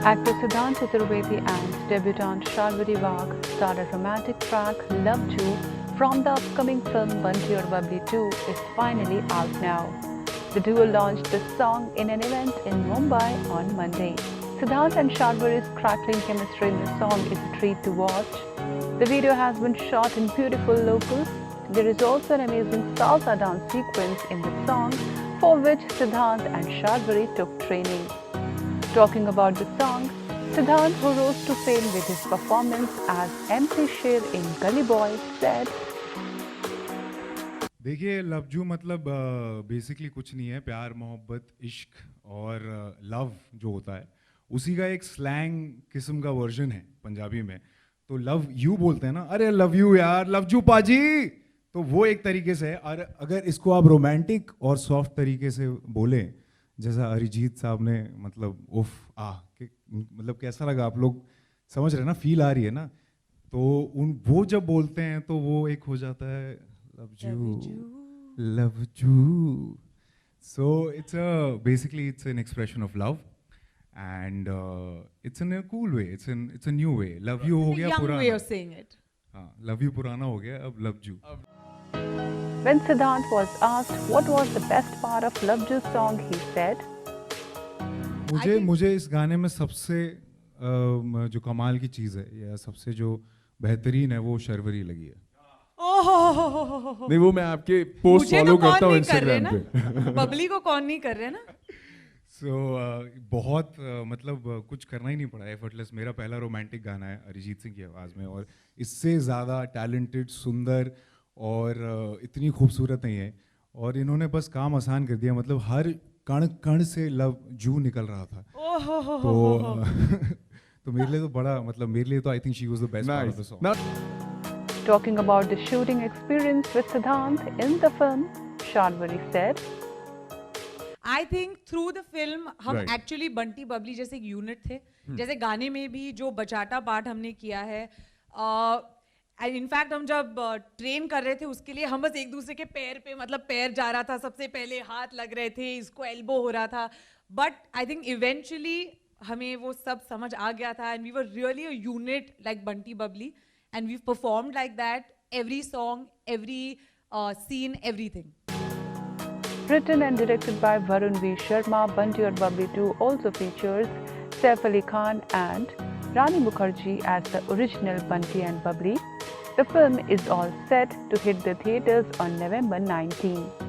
Actor Siddhant Chaturvedi and debutante Sharvari Wagh star a romantic track Love Ju from the upcoming film Bunty Aur Bubbly 2 is finally out now. The duo launched this song in an event in Mumbai on Monday. Siddhant and Sharvari's crackling chemistry in the song is a treat to watch. The video has been shot in beautiful locals. There is also an amazing salsa dance sequence in the song for which Siddhant and Sharvari took training. Talking about the song, Siddhant, who rose to fame with his performance as MC Sher in Gully Boy, said, देखिए love जू मतलब basically कुछ नहीं है, प्यार मोहब्बत इश्क और लव जो होता है उसी का एक स्लैंग किस्म का वर्जन है पंजाबी में. तो लव यू बोलते हैं ना, अरे लव यू यार, लव जू पाजी, तो वो एक तरीके से है. और अगर इसको आप रोमांटिक और सॉफ्ट तरीके से बोले जैसा अरिजीत साहब ने, मतलब मतलब कैसा लगा, आप लोग समझ रहे ना, फील आ रही है ना, तो वो जब बोलते हैं तो वो एक हो जाता है love you. So it's basically it's an expression of love, and it's in a cool way. It's a new way. Love you हो गया पुराना. Young way of saying it. हाँ, love you पुराना हो गया, अब love you. When Siddhant was asked what was the best part of Love Ju song, he said, मुझे इस गाने में सबसे जो कमाल की चीज़ है या सबसे जो बेहतरीन है वो शर्वरी लगी है. नहीं, वो मैं आपके पोस्ट फॉलो करता हूँ इंस्टाग्राम पे. बबली को कौन नहीं कर रहे ना. बहुत मतलब कुछ करना ही नहीं पड़ा, एफर्टलेस. मेरा पहला रोमांटिक गाना है अरिजीत सिंह की आवाज़ में, और इससे ज़्यादा टैलेंटेड, सुंदर और इतनी खूबसूरत नहीं है. और इन्होंने बस काम आसान कर दिया, मतलब हर कण कण से लव जू निकल रहा था. तो मेरे लिए तो बड़ा, मतलब मेरे लिए तो I think she was the best part of the song. Talking about the shooting experience with Siddhant in the film, Sharvari said, I think through the film हम actually बंटी बबली जैसे एक यूनिट थे. जैसे गाने में भी जो बचाटा पार्ट हमने किया है, इनफैक्ट हम जब ट्रेन कर रहे थे उसके लिए हम बस एक दूसरे के पैर पे, मतलब पैर जा रहा था सबसे पहले, हाथ लग रहे थे, इसको एल्बो हो रहा था. बट आई थिंक इवेंचुअली हमें वो सब समझ आ गया था, and we were really a unit like Bunty Babli. And we've performed like that, every song, every scene, everything. Written and directed by Varun V. Sharma, Bunty Aur Bubbly 2 also features Saif Ali Khan and Rani Mukherjee as the original Bunty and Bubbly. The film is all set to hit the theatres on November 19.